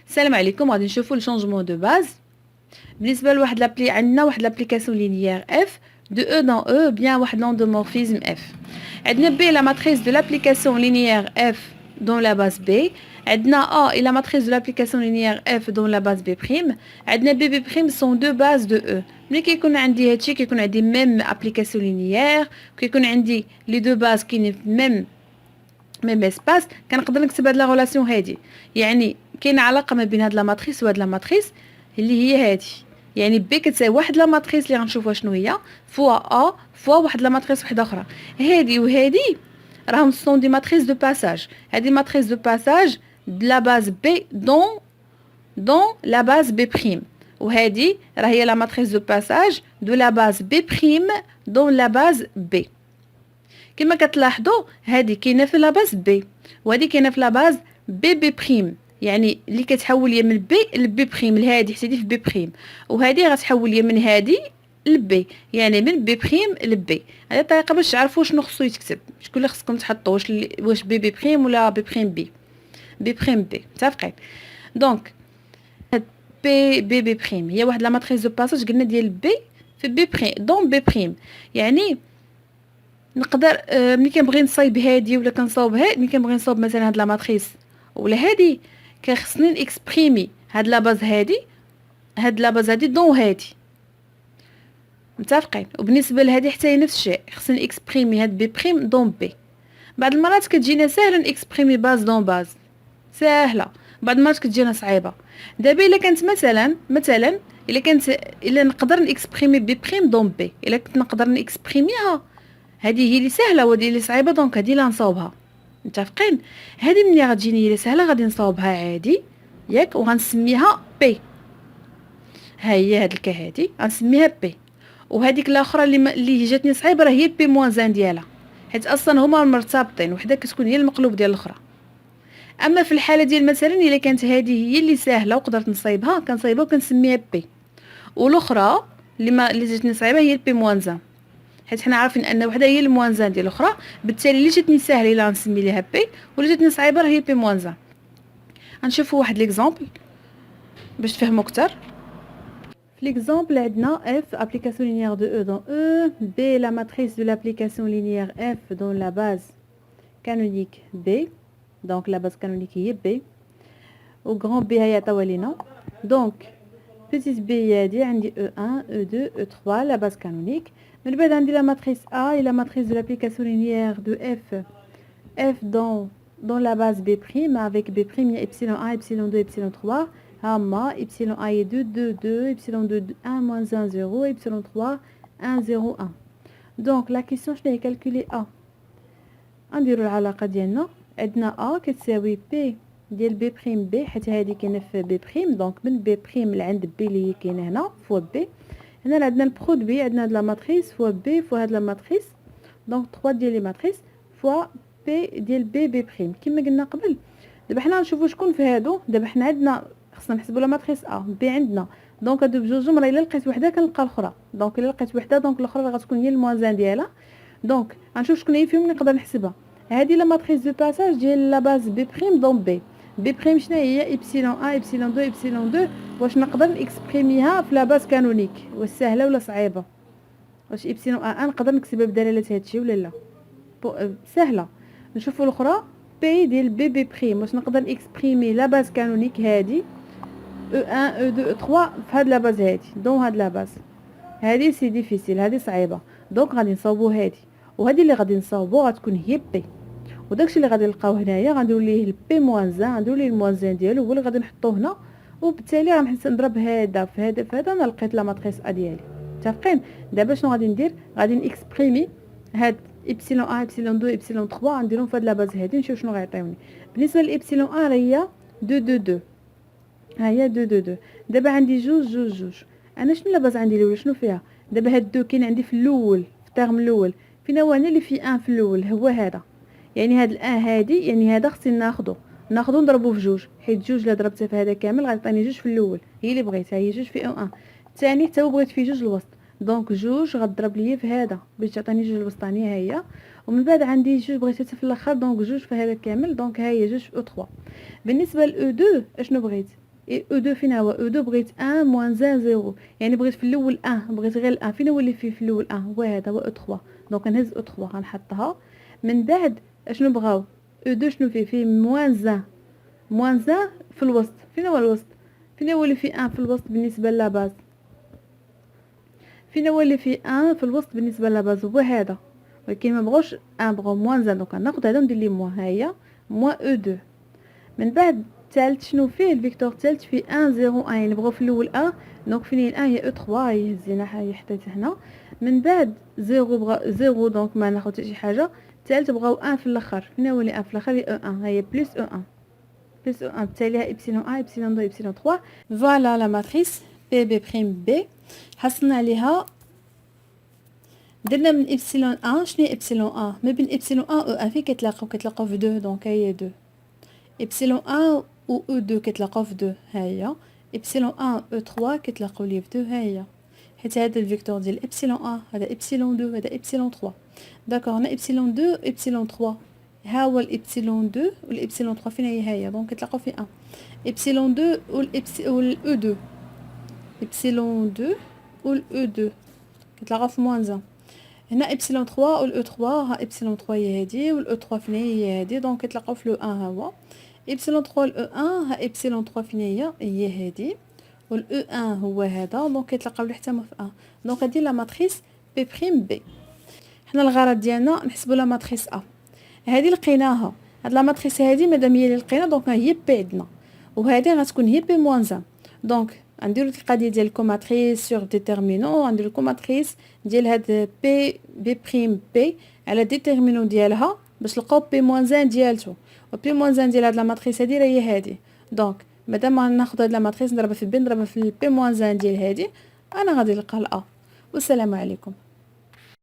السلام عليكم. غادي نشوفوا لو شونجمون دو باز. بالنسبه لواحد لابلي عندنا واحد لابليكاسيون لينيير اف دو او دون او بيان واحد لوندومورفيزم اف. عندنا بي لا ماتريس دو لابليكاسيون لينيير اف دون لا باز بي. عندنا ا اي لا ماتريس دو لابليكاسيون لينيير اف دون لا باز بي بريم. عندنا بي بي بريم سون دو باز دو او. ملي كيكون عندي هادشي كيكون عندي ميم ابليكاسيون لينيير، كيكون عندي لي دو باز كاينين في ميم اسباس، كنقدر نكتب هاد لا غولاسيون هادي. يعني كاينه علاقه ما بين هاد لا ماتريس وهاد لا ماتريس اللي هي هادي. يعني بي كتساوي واحد لا ماتريس اللي غنشوفوها شنو هي فوا ا فوا واحد لا ماتريس وحده اخرى. هادي وهادي راهم سون دي ماتريس دو باساج. هادي ماتريس دو باساج د لا باز بي دون لا باز بي بريم، وهادي راه هي لا ماتريس دو باساج دو لا باز بي بريم دون لا باز بي. كما كتلاحظوا هذه كاينه في لاباز بي وهذه كاينه في لاباز بي بي بريم، يعني اللي كتحول ليا من بي لبي بريم لهادي حتى في بي بريم، وهذه غتحول ليا من هادي لبي، يعني من بي بريم لبي. هذه الطريقه باش تعرفوا شنو خصو يتكتب، شكون اللي خصكم تحطوا، واش بي بي بريم ولا بي بريم بي. بي بريم بي متفقين؟ دونك بي بريم هي واحد لا ماتريس دو باساج قلنا ديال بي في بي بريم دون بي بريم. يعني نقدر ملي كنبغي نصايب هادي ولا كنصاوب ملي كنبغي نصاوب مثلا هاد لا ماتريس ولا هادي، كخصني نكسبريمي هاد لا باز هادي، هاد لا باز هادي دون هادي. متفقين؟ وبالنسبه لهادي حتى هي نفس الشيء، خصني اكسبريمي هاد بي بريم دون بي. بعض المرات كتجينا ساهله نكسبريمي باز دون باز، ساهله. بعض المرات كتجينا صعيبه. دابا الا كانت مثلا الا نقدر نكسبريمي بي بريم دون بي، الا كنت نقدر نكسبريميها، هذه هي اللي سهله وهذه اللي صعيبه، دونك هذه اللي نصاوبها. متفقين؟ هذه ملي غتجيني هي اللي سهله غادي نصاوبها عادي ياك، وغنسميها بي. ها هي هاد الكا هادي غنسميها بي، وهذيك الاخرى اللي جاتني صعيبه راه هي بي موان ديالها، حيت اصلا هما مرتبطين، وحده كتكون هي المقلوب ديال الاخرى. اما في الحاله ديال مثلا الا كانت هذه هي اللي سهله وقدرت نصايبها، كنصايبها وكنسميها بي، والاخرى اللي جاتني صعيبه هي البي موان، حيت حنا عارفين ان وحده هي الموانزان ديال الاخرى. بالتالي اللي جاتني ساهله الا غنسمي ليها بي، ولا جاتني صعيبه راه هي بي موانزان. غنشوفوا واحد ليكزامبل باش تفهموا اكثر. في ليكزامبل عندنا اف ابليكاسيون لينيير دو او دون او، بي لا ماتريس دو لابليكاسيون لينيير اف دون لا باز كانونيك بي، دونك لا باز كانونيك هي بي، و غران بي هي عطاوها لينا. دونك petite b هادي عندي E1 E2 E3 la base canonique. من بعد عندي la matrice A et la matrice de l'application linéaire de f dans la base B' avec B' il y a epsilon 1 epsilon 2 epsilon 3 hamma epsilon A est 2 2 2 epsilon 2 1 moins 1 0 epsilon 3 1 0 1. donc la question je vais calculer A. نديروا العلاقه ديالنا، عندنا A كتساوي P ديال بي بريم بي، حيت هذه كاينه في بي بريم، دونك من بي بريم لعند بي اللي هي كاينه هنا فوا بي. هنا عندنا البرودوي، عندنا هاد لا ماتريس فوا بي فوا هاد لا ماتريس، دونك 3 ديال لي ماتريس فوا بي ديال بي بي بريم كما قلنا قبل. دابا حنا نشوفوا شكون في هادو. دابا حنا عندنا خصنا نحسبوا لا ماتريس ا بي عندنا، دونك هادو بجوجهم راه الا لقيت وحده كنلقى الاخرى، دونك الا لقيت وحده دونك الاخرى راه غتكون هي الموازان ديالها. دونك غنشوف شكون هي فيهم اللي نقدر نحسبها. هذه لا ماتريس دو باساج ديال لا باز بي بريم دون بي. بي بريم شنو هي؟ ابسيلون 1 ابسيلون 2 ابسيلون 2. واش نقدر نكسبريميها في لا باز كانونيك؟ واش سهله ولا صعيبه؟ واش ابسيلون 1 نقدر نكتبها بدلاله هادشي ولا لا؟ سهله. نشوفوا الاخرى بي ديال بي بي بريم، واش نقدر نكسبريمي لا باز كانونيك هادي E1 E2 E3 في هاد لا باز هادي دون هاد لا باز هادي سي ديفيسيل، هادي صعيبه، دونك غادي نصاوبو هادي، وهادي اللي غادي نصاوبو غتكون هي بي. وداكشي اللي غادي نلقاو هنايا غنديروا ليه البي موان زان، غنديروا ليه الموان زان ديالو هو اللي غادي نحطوه هنا، وبالتالي غنحس نضرب هذا في هذا في هذا، انا لقيت لا ماتريس ا ديالي. متفقين؟ دابا شنو غادي ندير؟ غادي نكسبريمي هاد ابسيلون 1 ابسيلون 2 ابسيلون 3 غنديرهم في هاد لا باز هادي، نشوف شنو غيعطيوني. بالنسبه لابسيلون 1 راه هي 2 2 2، ها هي 2 2 2. دابا عندي جوج جوج جوج، انا شنو لا باز عندي الاولى شنو فيها؟ دابا هاد دو كاين عندي في الاول في الترم الاول، فينا هو هنا اللي فيه ان في الاول هو هذا، يعني هاد الان هادي يعني هذا خصني ناخذو نضربو في جوج، حيت جوج لا ضربتها في هذا كامل غيعطيني جوج في الاول، هي اللي بغيتها هي جوج في او ان. الثاني حتى هو بغيت فيه جوج الوسط، دونك جوج غتضرب ليا في هذا باش تعطيني جوج الوسطانيه ها هي. ومن بعد عندي جوج بغيتها حتى في الاخر، دونك جوج في هذا كامل، دونك ها هي جوج في او 3. بالنسبه ل او 2 اشنو بغيت؟ اي او 2 فين هو او 2 بغيت 1 موان 1 0 يعني بغيت في الاول 1 بغيت غير 1 فين هو اللي فيه في الاول 1 هو هذا هو او 3 دونك نهز او 3 غنحطها من بعد اشنو بغاو او 2 شنو فيه موان 1 موان 1 في الوسط فين هو الوسط فين هو اللي فيه 1 في الوسط بالنسبه لا باز فين هو اللي فيه 1 في الوسط بالنسبه لا باز هو هذا ولكن ما بغاوش 1 بغاو موان 1 دونك ناخذ هذا وندير ليه موان ها هي موان او 2 من بعد الثالث شنو فيه الفيكتور الثالث فيه 1 0 1 يعني بغاو في الاول 1 دونك فين هي 1 هي او 3 هي هزينا حتى هنا من بعد 0 بغا 0 دونك ما ناخذ حتى شي حاجه الثالث بغاو 1 في الاخر فين هو اللي 1 في الاخر هي او 1 هي بلس او 1 بلس او 1 بالتالي ايبسيلون 1 ايبسيلون 2 ايبسيلون 3 فوالا لا ماتريس بي بي بريم بي حصلنا عليها درنا من ايبسيلون 1 شنو هي ايبسيلون 1 ما بين ايبسيلون 1 و 1 فين كتلاقاو في 2 دونك هي 2 ايبسيلون 1 و او 2 كتلاقاو في 2 ها هي ايبسيلون 1 او 3 كتلاقاو لي في 2 ها هي حيت هذا الفيكتور ديال ايبسيلون 1 هذا ايبسيلون 2 هذا ايبسيلون 3 داكوغ هنا ايبسيلون 2 ايبسيلون 3 ها هو الايبسيلون 2 والايبسيلون 3 فين هي هي دونك كتلاقاو في 1 ايبسيلون 2 والاو 2 ايبسيلون 2 والاو 2 كتلاقاو في موان 1 هنا ايبسيلون 3 والاو 3 ها ايبسيلون 3 هي هادي والاو 3 فين هي هادي دونك كيتلاقاو في لو 1 ها هو ايبسيلون 3 والاو 1 ها ايبسيلون 3 فين هي هادي والاو 1 هو هذا دونك كيتلاقاو لي حتى في 1 دونك هادي لا ماتريس بي بريم بي حنا الغرض ديالنا نحسبوا لا ماتريس ا هادي لقيناها هاد لا ماتريس هادي مادام هي اللي لقينا دونك هي بي عندنا وهادي غتكون هي بي موان 1 دونك غنديرو القضيه ديال الكوماتريس سور ديتيرمينون غنديرو الكوماتريس ديال هاد بي بي بريم بي على ديتيرمينون ديالها باش نلقاو بي موان 1 ديالتو وبي موان 1 ديال هاد لا ماتريس هادي راه هي هادي دونك مادام غناخذ هاد لا ماتريس نضربها في بي نضربها في البي موان 1 ديال هادي انا غادي نلقى لا والسلام عليكم.